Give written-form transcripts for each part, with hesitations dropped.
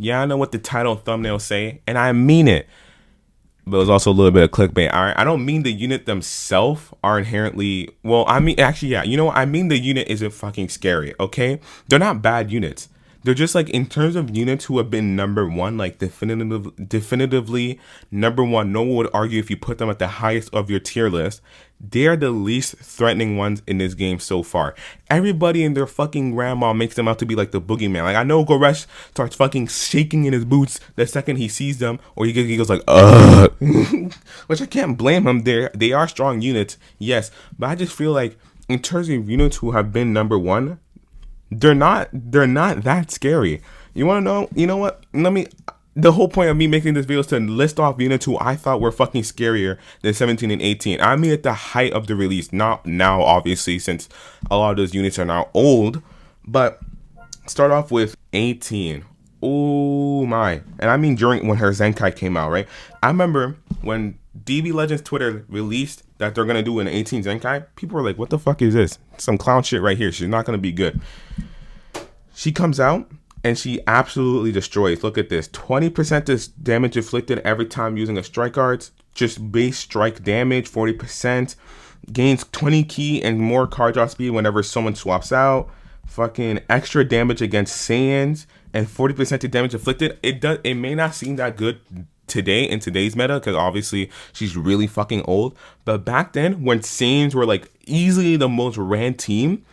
Yeah, I know what the title and thumbnail say, and I mean it. But it was also a little bit of clickbait. All right, I don't mean the unit themselves are inherently well. I mean, actually, yeah. You know what? I mean the unit isn't fucking scary. Okay, they're not bad units. They're just like in terms of units who have been number one, like definitively number one. No one would argue if you put them at the highest of your tier list. They're the least threatening ones in this game so far. Everybody and their fucking grandma makes them out to be like the boogeyman. Like I know Goresh starts fucking shaking in his boots the second he sees them, or he goes like, which I can't blame him. They are strong units, yes, but I just feel like in terms of units who have been number one, they're not that scary. You want to know? You know what? The whole point of me making this video is to list off units who I thought were fucking scarier than 17 and 18. I mean at the height of the release, not now, obviously, since a lot of those units are now old. But start off with 18. Oh my. And I mean when her Zenkai came out, right? I remember when DB Legends Twitter released that they're going to do an 18 Zenkai, people were like, what the fuck is this? Some clown shit right here. She's not going to be good. She comes out and she absolutely destroys. Look at this. 20% damage inflicted every time using a strike arts. Just base strike damage, 40%. Gains 20 ki and more card draw speed whenever someone swaps out. Fucking extra damage against Saiyans and 40% of damage inflicted. It may not seem that good today in today's meta because obviously she's really fucking old. But back then when Saiyans were like easily the most ran team,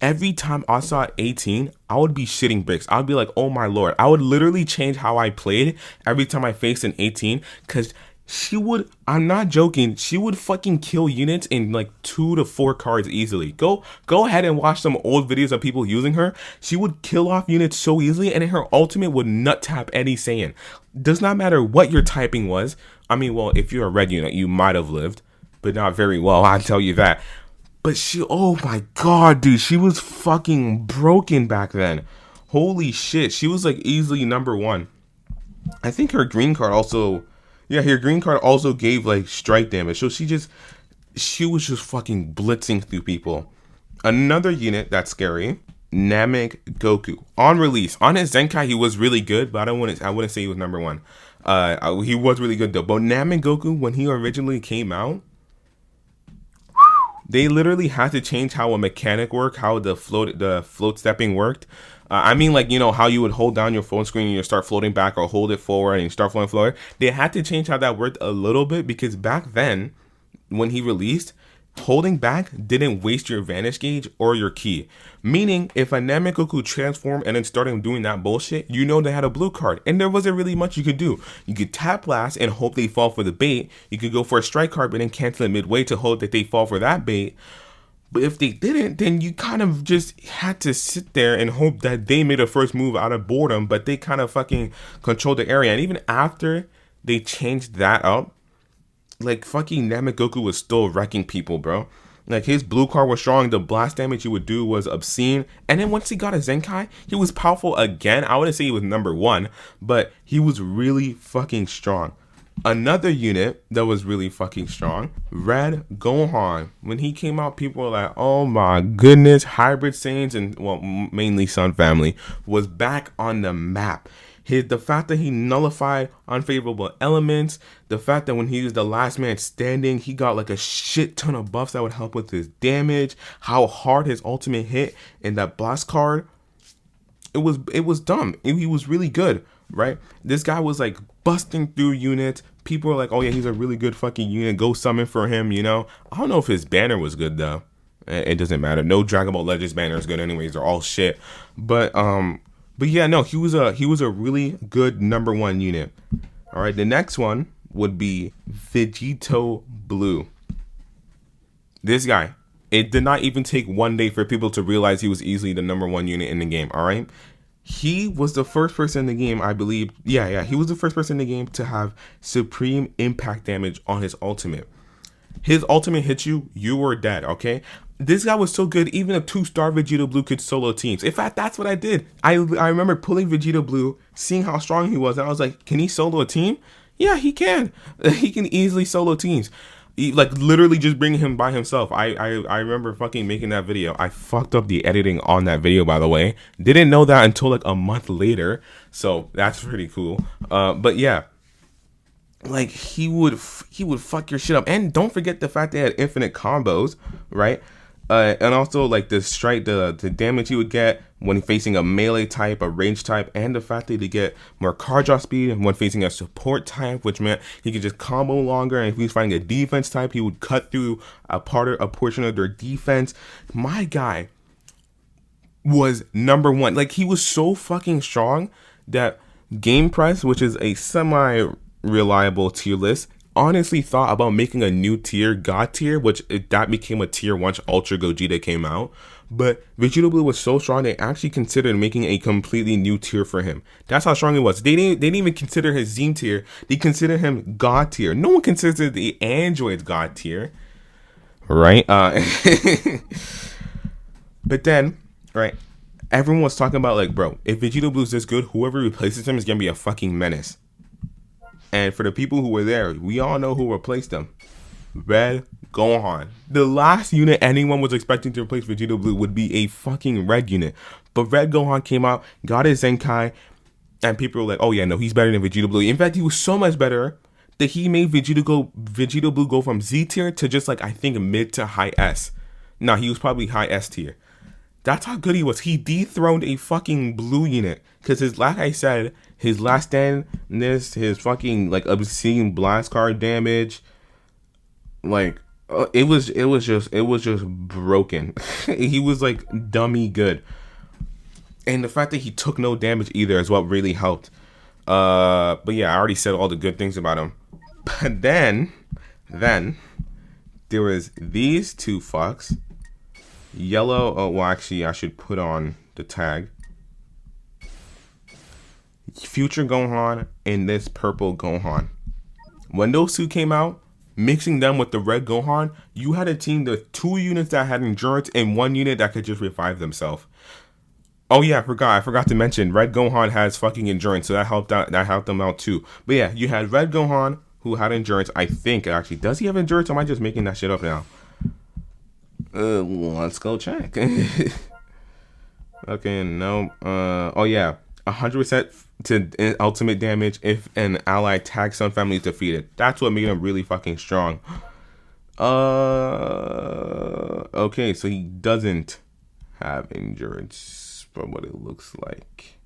every time I saw 18, I would be shitting bricks. I would be like, oh my lord. I would literally change how I played every time I faced an 18 because she would, I'm not joking, she would fucking kill units in like 2 to 4 cards easily. Go ahead and watch some old videos of people using her. She would kill off units so easily and her ultimate would nut tap any Saiyan. Does not matter what your typing was. I mean, well, if you're a red unit, you might have lived, but not very well, I'll tell you that. But she, oh my god, dude, she was fucking broken back then. Holy shit, she was like easily number one. I think her green card also, yeah, her green card also gave like strike damage. So she was just fucking blitzing through people. Another unit that's scary, Namek Goku. On release, on his Zenkai, he was really good, but I wouldn't say he was number one. He was really good though. But Namek Goku, when he originally came out, they literally had to change how a mechanic worked, how the float stepping worked. I mean, like, you know, how you would hold down your phone screen and you start floating back, or hold it forward and you start floating forward. They had to change how that worked a little bit because back then, when he released, holding back didn't waste your Vanish gauge or your key. Meaning, if a Namek Goku transformed and then started doing that bullshit, you know they had a blue card. And there wasn't really much you could do. You could tap blast and hope they fall for the bait. You could go for a strike card but then cancel it midway to hope that they fall for that bait. But if they didn't, then you kind of just had to sit there and hope that they made a first move out of boredom, but they kind of fucking controlled the area. And even after they changed that up, like fucking Namek Goku was still wrecking people, bro. Like his blue card was strong, the blast damage he would do was obscene. And then once he got a Zenkai, he was powerful again. I wouldn't say he was number one, but he was really fucking strong. Another unit that was really fucking strong, Red Gohan. When he came out, people were like, oh my goodness, Hybrid Saiyans and, well, mainly Sun Family was back on the map. The fact that he nullified unfavorable elements, the fact that when he was the last man standing, he got like a shit ton of buffs that would help with his damage, how hard his ultimate hit in that blast card, it was dumb. He was really good, right? This guy was like busting through units. People were like, oh yeah, he's a really good fucking unit, go summon for him, you know? I don't know if his banner was good though. It doesn't matter. No Dragon Ball Legends banner is good anyways, they're all shit. But yeah, no, he was a really good number one unit. All right, the next one would be Vegito Blue. This guy, it did not even take one day for people to realize he was easily the number one unit in the game. All right, he was the first person in the game, I believe. Yeah, he was the first person in the game to have supreme impact damage on his ultimate. His ultimate hits you, you were dead. Okay. This guy was so good, even a 2-star Vegito Blue could solo teams. In fact, that's what I did. I remember pulling Vegito Blue, seeing how strong he was, and I was like, can he solo a team? Yeah, he can. He can easily solo teams. Like literally just bringing him by himself. I remember fucking making that video. I fucked up the editing on that video, by the way. Didn't know that until like a month later. So that's pretty cool. But yeah, like he would fuck your shit up. And don't forget the fact they had infinite combos, right? And also like the damage you would get when facing a melee type, a range type, and the fact that he get more card draw speed when facing a support type, which meant he could just combo longer. And if he was fighting a defense type, he would cut through a portion of their defense. My guy was number one. Like he was so fucking strong that Game Press, which is a semi-reliable tier list, honestly thought about making a new tier, God tier, that became a tier once Ultra Gogeta came out. But Vegeta Blue was so strong they actually considered making a completely new tier for him. That's how strong it was. They didn't even consider his Zeme tier. They considered him God tier. No one considers the androids God tier, right? But then, right, everyone was talking about like, bro, if Vegeta Blue's this good, whoever replaces him is gonna be a fucking menace. And for the people who were there, we all know who replaced him. Red Gohan. The last unit anyone was expecting to replace Vegeta Blue would be a fucking red unit. But Red Gohan came out, got his Zenkai, and people were like, oh yeah, no, he's better than Vegeta Blue. In fact, he was so much better that he made Vegeta Blue go from Z tier to just like, I think, mid to high S. Nah, he was probably high S tier. That's how good he was. He dethroned a fucking blue unit. Because like I said, his last stand, his fucking like obscene blast card damage, like it was just broken. He was like dummy good. And the fact that he took no damage either is what really helped. But yeah, I already said all the good things about him. But then there was these two fucks. Yellow, oh well, actually I should put on the tag. Future Gohan and this purple Gohan. When those two came out, mixing them with the red Gohan, you had a team with 2 units that had endurance and 1 unit that could just revive themselves. Oh yeah, I forgot to mention red Gohan has fucking endurance, so that helped them out too. But yeah, you had red Gohan who had endurance. I think actually, does he have endurance? Or am I just making that shit up now? Let's go check. Okay, no. Oh yeah, 100% to ultimate damage if an ally tag Sun family is defeated. That's what made him really fucking strong. Okay, so he doesn't have endurance from what it looks like.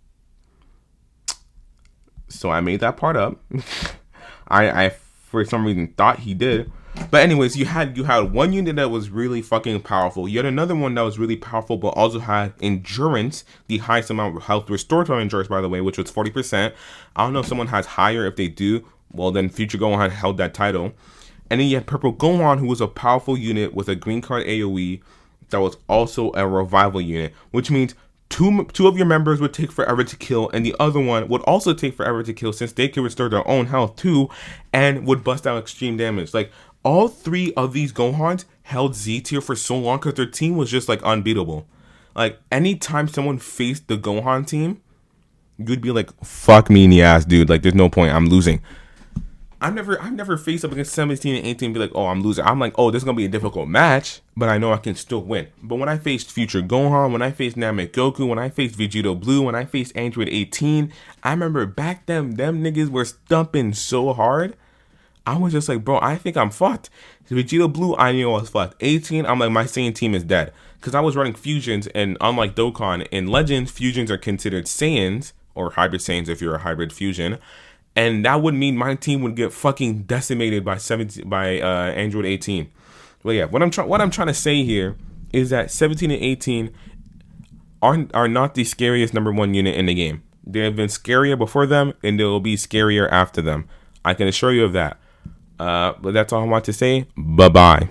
So I made that part up. I for some reason thought he did. But anyways, you had 1 unit that was really fucking powerful. You had another one that was really powerful, but also had endurance, the highest amount of health restored from endurance, by the way, which was 40%. I don't know if someone has higher. If they do, well, then Future Gohan held that title. And then you had Purple Gohan, who was a powerful unit with a green card AoE that was also a revival unit, which means two of your members would take forever to kill, and the other one would also take forever to kill since they could restore their own health too, and would bust out extreme damage. Like, all 3 of these Gohans held Z tier for so long because their team was just like unbeatable. Like anytime someone faced the Gohan team, you'd be like, fuck me in the ass, dude. Like there's no point, I'm losing. I've never faced up against 17 and 18 and be like, oh, I'm losing. I'm like, oh, this is gonna be a difficult match, but I know I can still win. But when I faced Future Gohan, when I faced Namek Goku, when I faced Vegeta Blue, when I faced Android 18, I remember back then, them niggas were stumping so hard. I was just like, bro, I think I'm fucked. Vegeta Blue, I knew I was fucked. 18, I'm like, my Saiyan team is dead. Because I was running fusions, and unlike Dokkan, in Legends, fusions are considered Saiyans, or hybrid Saiyans if you're a hybrid fusion. And that would mean my team would get fucking decimated by Android 18. Well, yeah, what I'm trying to say here is that 17 and 18 are not the scariest number 1 unit in the game. They have been scarier before them, and they will be scarier after them. I can assure you of that. But that's all I want to say. Bye-bye.